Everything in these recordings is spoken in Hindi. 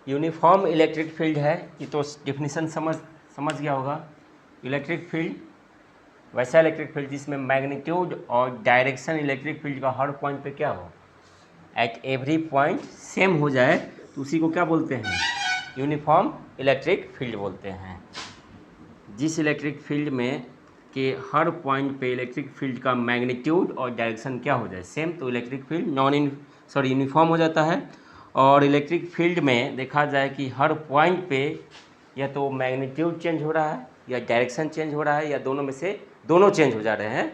यूनिफॉर्म इलेक्ट्रिक फील्ड है, ये तो डिफिनीसन समझ गया होगा। इलेक्ट्रिक फील्ड वैसा इलेक्ट्रिक फील्ड जिसमें मैग्नीट्यूड और डायरेक्शन इलेक्ट्रिक फील्ड का हर पॉइंट पे क्या हो, एट एवरी पॉइंट सेम हो जाए, तो उसी को क्या बोलते हैं, यूनिफॉर्म इलेक्ट्रिक फील्ड बोलते हैं। जिस इलेक्ट्रिक फील्ड में के हर पॉइंट पे इलेक्ट्रिक फील्ड का मैग्नीट्यूड और डायरेक्शन क्या हो जाए सेम, तो इलेक्ट्रिक फील्ड यूनिफॉर्म हो जाता है। और इलेक्ट्रिक फील्ड में देखा जाए कि हर पॉइंट पे या तो मैग्नीट्यूड चेंज हो रहा है या डायरेक्शन चेंज हो रहा है या दोनों में से दोनों चेंज हो जा रहे हैं,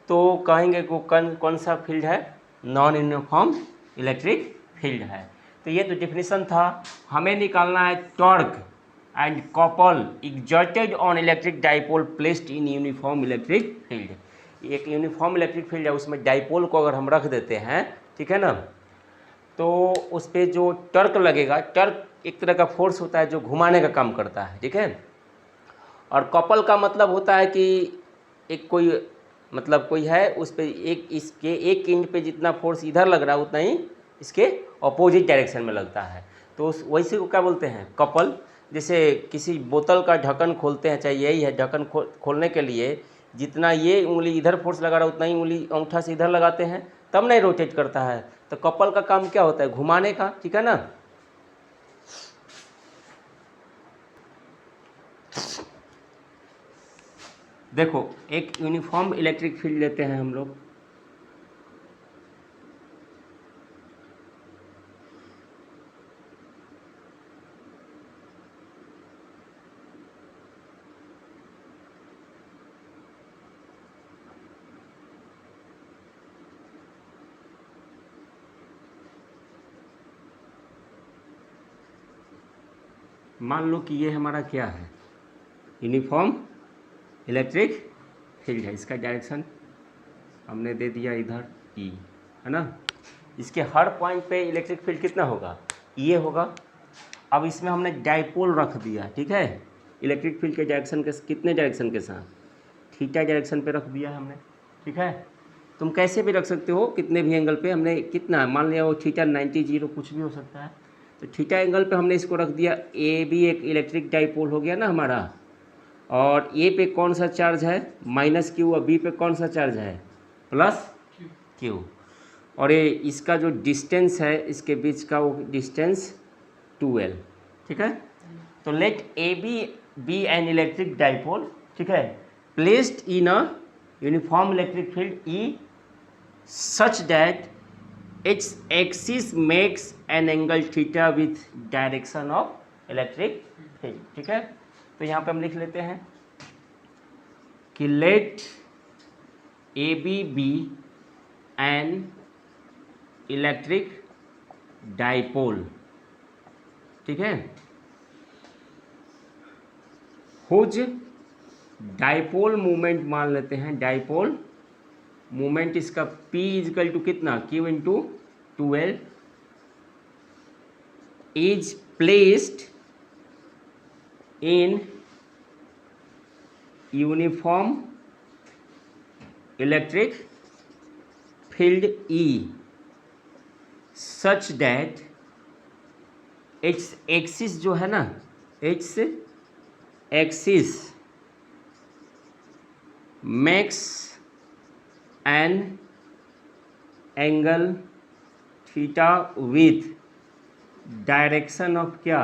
तो कहेंगे को कौन सा फील्ड है, नॉन यूनिफॉर्म इलेक्ट्रिक फील्ड है। तो ये तो डिफिनीशन था। हमें निकालना है torque and couple exerted on electric dipole placed in uniform electric field. एक यूनिफॉर्म इलेक्ट्रिक फील्ड है, उसमें डाइपोल को अगर हम रख देते हैं, ठीक है ना, तो उस पर जो टर्क लगेगा, टर्क एक तरह का फोर्स होता है जो घुमाने का काम करता है, ठीक है। और कपल का मतलब होता है कि एक कोई है, उस पर इसके एक एंड पे जितना फोर्स इधर लग रहा है उतना ही इसके अपोजिट डायरेक्शन में लगता है, तो वैसे को क्या बोलते हैं, कपल। जैसे किसी बोतल का ढक्कन खोलते हैं, चाहे यही है ढक्कन खोलने के लिए जितना ये उंगली इधर फोर्स लगा रहा है उतना ही उंगली अंगूठा से इधर लगाते हैं, तब नहीं रोटेट करता है। तो कपल का काम क्या होता है, घुमाने का, ठीक है ना। देखो एक यूनिफॉर्म इलेक्ट्रिक फील्ड लेते हैं हम लोग, मान लो कि ये हमारा क्या है, यूनिफॉर्म इलेक्ट्रिक फील्ड है। इसका डायरेक्शन हमने दे दिया इधर ई, है ना। इसके हर पॉइंट पे इलेक्ट्रिक फील्ड कितना होगा, ये होगा। अब इसमें हमने डाइपोल रख दिया, ठीक है, इलेक्ट्रिक फील्ड के डायरेक्शन के कितने डायरेक्शन के साथ, थीटा डायरेक्शन पे रख दिया हमने, ठीक है। तुम कैसे भी रख सकते हो, कितने भी एंगल पे, हमने कितना मान लिया वो थीटा 90 0 कुछ भी हो सकता है, तो थीटा एंगल पे हमने इसको रख दिया। ए भी एक इलेक्ट्रिक डाइपोल हो गया ना हमारा, और ए पे कौन सा चार्ज है, -q, और बी पे कौन सा चार्ज है, +q। और ये इसका जो डिस्टेंस है इसके बीच का वो डिस्टेंस 2l, ठीक है। तो let A B an electric dipole, ठीक है, placed in a uniform electric field E such that its axis makes an angle theta with direction of electric field, ठीक है। तो यहाँ पे हम लिख लेते हैं कि let AB be an electric dipole, ठीक है, whose dipole मोमेंट मान लेते हैं, डाइपोल मोमेंट इसका P इजकल टू कितना, Q into 2l, is placed in uniform electric field E such that its axis जो है ना, its axis makes an angle theta with direction of क्या,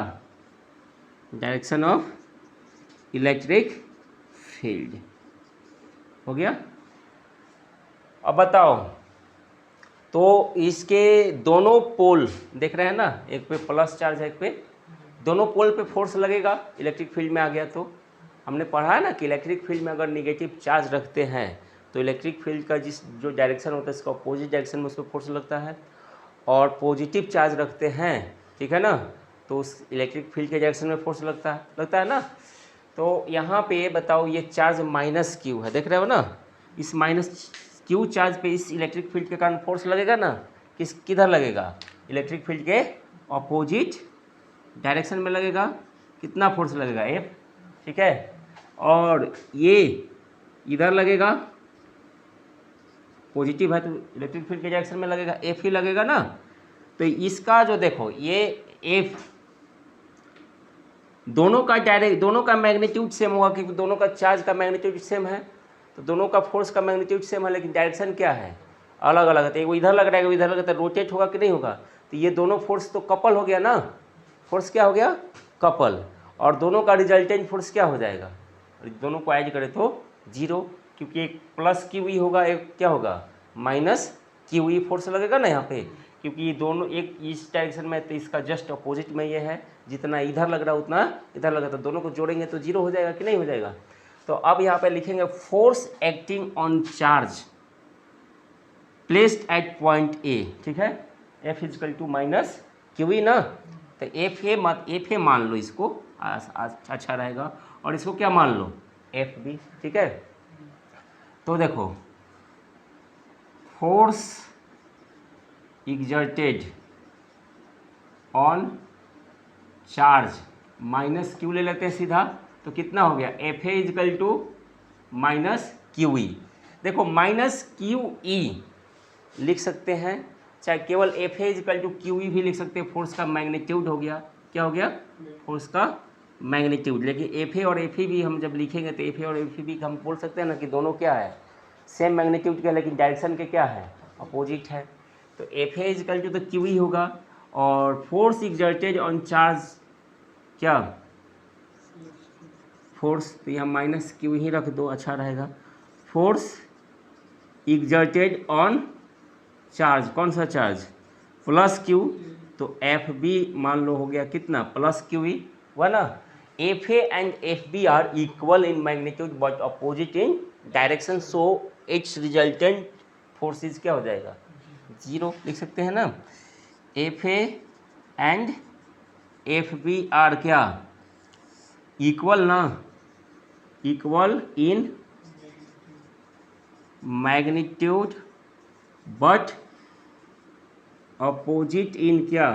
डायरेक्शन ऑफ इलेक्ट्रिक फील्ड। हो गया। अब बताओ, तो इसके दोनों पोल देख रहे हैं ना, एक पे प्लस चार्ज है एक पे, दोनों पोल पे फोर्स लगेगा, इलेक्ट्रिक फील्ड में आ गया। तो हमने पढ़ा है ना कि इलेक्ट्रिक फील्ड में अगर निगेटिव चार्ज रखते हैं तो इलेक्ट्रिक फील्ड का जो डायरेक्शन होता है इसका अपोजिट डायरेक्शन में उस पर फोर्स लगता है, और पॉजिटिव चार्ज रखते हैं, ठीक है ना, तो उस इलेक्ट्रिक फील्ड के डायरेक्शन में फोर्स लगता है ना। तो यहाँ पे बताओ, ये चार्ज -q है, देख रहे हो ना, इस -q चार्ज पे इस इलेक्ट्रिक फील्ड के कारण फोर्स लगेगा ना, किधर लगेगा, इलेक्ट्रिक फील्ड के अपोजिट डायरेक्शन में लगेगा। कितना फोर्स लगेगा, F, ठीक है। और ये इधर लगेगा, पॉजिटिव है तो इलेक्ट्रिक फील्ड के डायरेक्शन में लगेगा, F ही लगेगा ना। तो इसका जो देखो, ये F दोनों का मैग्नीट्यूड सेम होगा, क्योंकि दोनों का चार्ज का मैग्नीट्यूड सेम है, तो दोनों का फोर्स का मैग्नीट्यूड सेम है, लेकिन डायरेक्शन क्या है, अलग अलग है। तो इधर लग रहा है, इधर लग रहा है, रोटेट होगा कि नहीं होगा। तो ये दोनों फोर्स तो कपल हो गया ना, फोर्स क्या हो गया, कपल। और दोनों का रिजल्टेंट फोर्स क्या हो जाएगा, दोनों को ऐड करें तो 0, क्योंकि एक प्लस क्यू ई होगा, एक क्या होगा, माइनस क्यू ई फोर्स लगेगा ना यहाँ पे, क्योंकि ये दोनों एक इस डायरेक्शन में, तो इसका जस्ट अपोजिट में ये है, जितना इधर लग रहा है उतना इधर लगा, तो दोनों को जोड़ेंगे तो 0 हो जाएगा कि नहीं हो जाएगा। तो अब यहाँ पे लिखेंगे force acting on charge placed at point A, ठीक है, F is equal to minus Q E ना, तो एफ ए मान लो इसको, अच्छा रहेगा, और इसको क्या मान लो, एफ बी, ठीक है। तो देखो force exerted on charge minus Q ले लेते हैं सीधा, तो कितना हो गया, F A is equal to minus Q E. देखो माइनस क्यू ई लिख सकते हैं, चाहे केवल F A is equal to Q E भी लिख सकते हैं, फोर्स का मैग्नीट्यूड हो गया, क्या हो गया, फोर्स का मैग्नीट्यूड। लेकिन एफ ए और एफ ई भी हम जब लिखेंगे तो एफ ए और एफ ई भी हम बोल सकते हैं ना कि दोनों क्या है, सेम मैग्नीट्यूड के, लेकिन डायरेक्शन के क्या है, अपोजिट है। तो एफ ए इजकल टू तो क्यू ई होगा, और फोर्स एक्सर्टेड ऑन चार्ज क्या, फोर्स, तो यहाँ माइनस क्यू ही रख दो, अच्छा रहेगा। फोर्स एक्सर्टेड ऑन चार्ज, कौन सा चार्ज, प्लस क्यू, तो एफ बी मान लो हो गया कितना, प्लस क्यू ई, हुआ ना। F A and F B are equal in magnitude but opposite in direction, so its resultant forces क्या हो जाएगा, 0 लिख सकते हैं ना। F A and F B are क्या, इक्वल ना, equal in magnitude but opposite in क्या,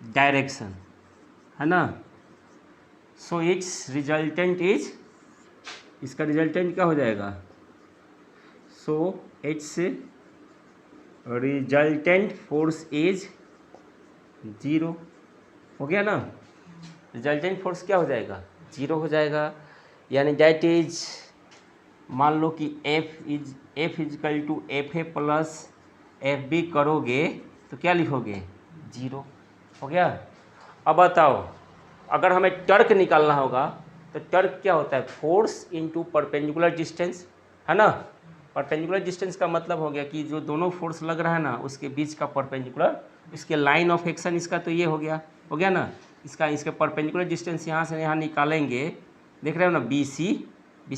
डायरेक्शन, है ना। सो इट्स रिजल्टेंट इज, इसका रिजल्टेंट क्या हो जाएगा, so its resultant force is 0, हो गया ना। रिजल्टेंट फोर्स क्या हो जाएगा, 0 हो जाएगा, यानी डैट इज, मान लो कि F is equal to F A plus F B करोगे तो क्या लिखोगे, 0, हो गया। अब बताओ, अगर हमें टर्क निकालना होगा तो टर्क क्या होता है, फोर्स इनटू परपेंडिकुलर डिस्टेंस, है ना। परपेंडिकुलर डिस्टेंस का मतलब हो गया कि जो दोनों फोर्स लग रहा है ना उसके बीच का परपेंडिकुलर, इसके लाइन ऑफ एक्शन, इसका तो ये हो गया ना, इसके परपेंडिकुलर डिस्टेंस यहाँ से यहाँ निकालेंगे, देख रहे हो ना, बी सी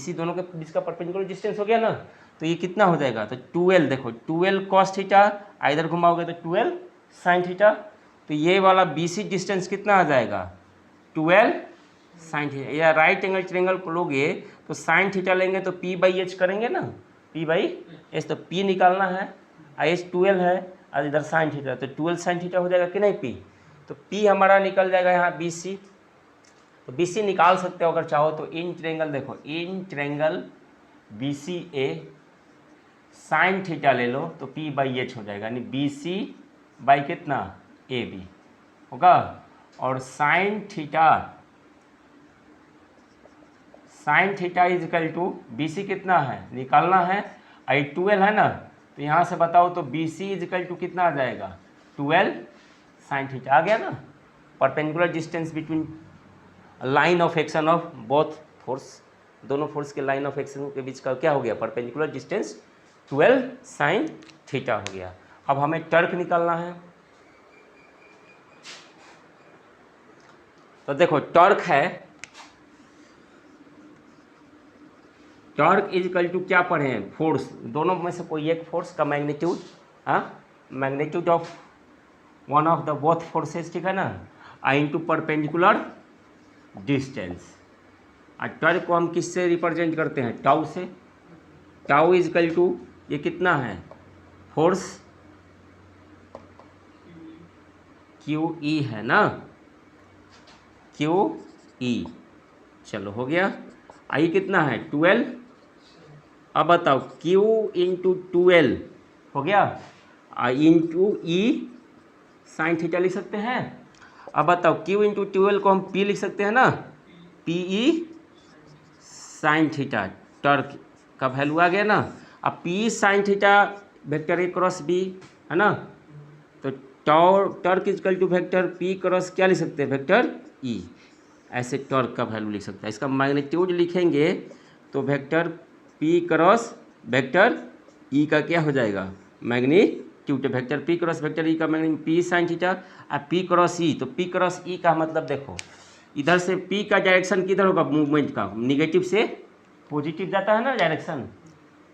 दोनों के बीच का परपेंडिकुलर डिस्टेंस हो गया ना, तो ये कितना हो जाएगा, तो 12, देखो 12 कॉस थीटा, इधर घुमाओगे तो 12 साइन थीटा, तो ये वाला बी सी डिस्टेंस कितना आ जाएगा, 12 साइन थीटा। या राइट एंगल ट्रायंगल को लोगे तो साइन थीटा लेंगे तो पी बाई एच करेंगे ना, पी बाई एच, तो पी निकालना है, एच 12 है, और इधर साइन थीटा, तो 12 साइन थीटा हो जाएगा कि नहीं पी, तो पी हमारा निकल जाएगा यहाँ बी सी, तो बी सी निकाल सकते हो अगर चाहो तो। इन ट्रायंगल देखो, in triangle B C A sine theta ले लो तो पी बाई एच हो जाएगा, यानी बी सी बाई कितना, ए बी होगा, और sine theta is equal to B C कितना है, निकालना है, आई 12 है ना, तो यहाँ से बताओ तो बी सी इजकल टू कितना आ जाएगा, 12 साइन थीटा, आ गया ना। Perpendicular distance between line of action of both force, दोनों फोर्स के लाइन ऑफ एक्शन के बीच का क्या हो गया, परपेंडिकुलर डिस्टेंस 12 साइन थीटा हो गया। अब हमें टर्क निकालना है, तो देखो टॉर्क है, टॉर्क इज इक्वल टू क्या पढ़े हैं, फोर्स, दोनों में से कोई एक फोर्स का magnitude, magnitude of one of the both forces, ठीक है ना, इनटू परपेंडिकुलर डिस्टेंस। और टॉर्क को हम किससे रिप्रेजेंट करते हैं, टाउ से, टाउ इज इक्वल टू, ये कितना है, फोर्स क्यू ई है ना, क्यू ई, चलो हो गया। आई कितना है, 12, अब बताओ Q इंटू 12 हो गया, इंटू ई साइन थीटा लिख सकते हैं। अब बताओ Q इंटू 12 को हम P लिख सकते हैं ना, P E sine theta, torque का वैल्यू आ गया ना। अब P sine theta vector A cross B है ना, तो torque is equal to vector P cross क्या लिख सकते हैं, वेक्टर ई। ऐसे टर्क का वैल्यू लिख सकते हैं। इसका मैग्नीट्यूड लिखेंगे तो vector P cross vector E का क्या हो जाएगा, magnitude. Vector P cross vector E का मैग्नीट्यूड पी साइन थीटा और पी क्रॉस ई। तो पी क्रॉस ई का मतलब देखो, इधर से पी का डायरेक्शन किधर होगा, मूवमेंट का निगेटिव से पॉजिटिव जाता है ना डायरेक्शन,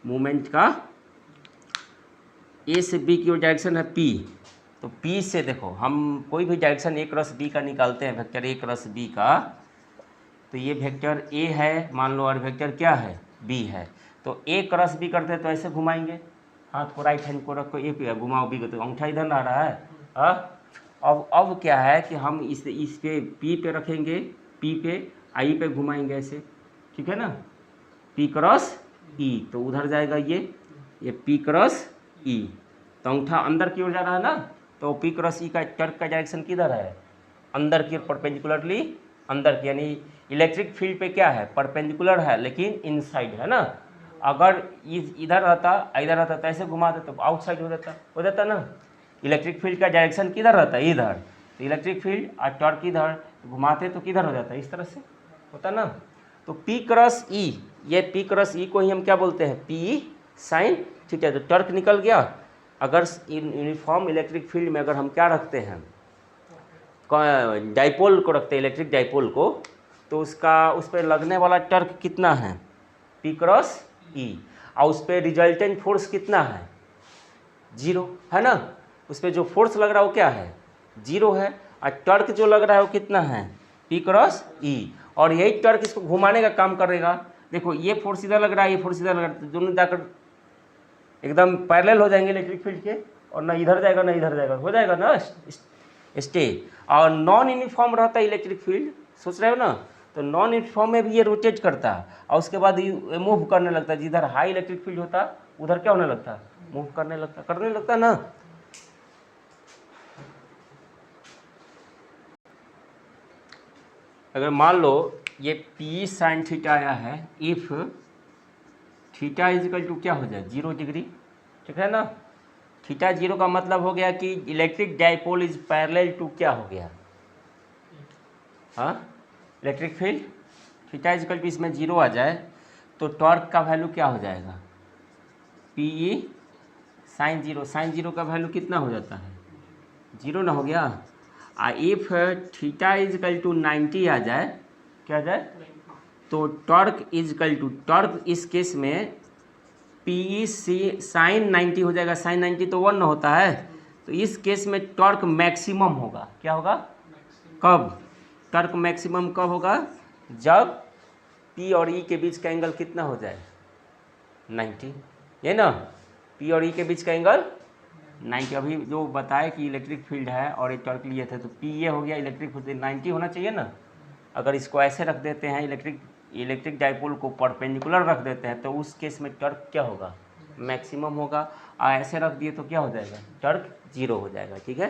मूवमेंट का ए से बी की डायरेक्शन है पी। तो पी से देखो हम कोई भी डायरेक्शन ए क्रॉस बी का निकालते हैं, वेक्टर ए क्रॉस बी का, तो ये वेक्टर ए है मान लो और वेक्टर क्या है, बी है। तो ए क्रॉस बी करते हैं तो ऐसे घुमाएंगे, हाथ को राइट हैंड को रखो, ए पे घुमाओ बी को, तो अंगूठा इधर आ रहा है। अब क्या है कि हम इस पे पी पे रखेंगे, पी पे आई पे घुमाएंगे ऐसे, ठीक है ना, पी क्रॉस ई। तो उधर जाएगा ये पी क्रॉस ई, तो अंगूठा अंदर की ओर जा रहा है ना, तो पी क्रॉस ई का टर्क का डायरेक्शन किधर है, अंदर की ओर, परपेंडिकुलरली अंदर की, यानी इलेक्ट्रिक फील्ड पे क्या है, परपेंडिकुलर है लेकिन इनसाइड है ना। अगर इधर रहता तो ऐसे घुमा देता तो आउटसाइड हो जाता ना। इलेक्ट्रिक फील्ड का डायरेक्शन किधर रहता है, इधर, तो इलेक्ट्रिक फील्ड और टर्क इधर, घुमाते तो किधर हो जाता है, इस तरह से होता ना। तो पी क्रॉस ई, ये पी क्रॉस ई को ही हम क्या बोलते हैं, पी साइन थीटा। तो टर्क निकल गया। अगर यूनिफॉर्म इलेक्ट्रिक फील्ड में अगर हम क्या रखते हैं, डाइपोल को रखते हैं, इलेक्ट्रिक डाइपोल को, तो उस पर लगने वाला टर्क कितना है, पी क्रॉस ई, और उस पर रिजल्टेंट फोर्स कितना है, 0 है ना। उस पर जो फोर्स लग रहा है वो क्या है, 0 है, और टर्क जो लग रहा है वो कितना है, पी क्रॉस ई। और यही टर्क इसको घुमाने का काम करेगा। देखो ये फोर्स इधर लग रहा है, ये फोर्स इधर लग रहा है, तो दोनों जाकर एकदम पैरेलल हो जाएंगे इलेक्ट्रिक फील्ड के, और ना इधर जाएगा ना इधर जाएगा, हो जाएगा ना स्टे। और नॉन यूनिफॉर्म रहता है इलेक्ट्रिक फील्ड, सोच रहे हो ना, तो नॉन यूनिफॉर्म में भी ये रोटेट करता है और उसके बाद ये मूव करने लगता है। जिधर हाई इलेक्ट्रिक फील्ड होता है उधर क्या होने लगता है, मूव करने लगता है ना। अगर मान लो ये पी साइन थीटा आया है, इफ थीटा इजिकल टू क्या हो जाए, 0 डिग्री, ठीक है ना। थीटा 0 का मतलब हो गया कि electric dipole is parallel to क्या हो गया, हाँ, electric field. Theta is equal to इसमें 0 आ जाए तो टॉर्क का वैल्यू क्या हो जाएगा, पी ई साइन 0। साइन 0 का वैल्यू कितना हो जाता है, 0 ना हो गया। इफ थीटा इजिकल टू 90 आ जाए, क्या आ जाए, तो टॉर्क इजिकल टू, टॉर्क इस केस में पी ई सी साइन 90 हो जाएगा। साइन 90 तो 1 होता है, तो इस केस में टॉर्क मैक्सिमम होगा। क्या होगा, कब, टॉर्क मैक्सिमम कब होगा, जब पी और ई के बीच का एंगल कितना हो जाए, 90, ये ना, पी और ई के बीच का एंगल 90। अभी जो बताए कि इलेक्ट्रिक फील्ड है और एक टॉर्क लिए थे, तो पी ये हो गया, इलेक्ट्रिक फील्ड 90 होना चाहिए ना। अगर इसको ऐसे रख देते हैं, इलेक्ट्रिक डाइपोल को परपेंडिकुलर रख देते हैं, तो उस केस में टॉर्क क्या होगा, मैक्सिमम होगा। और ऐसे रख दिए तो क्या हो जाएगा, टॉर्क 0 हो जाएगा, ठीक है।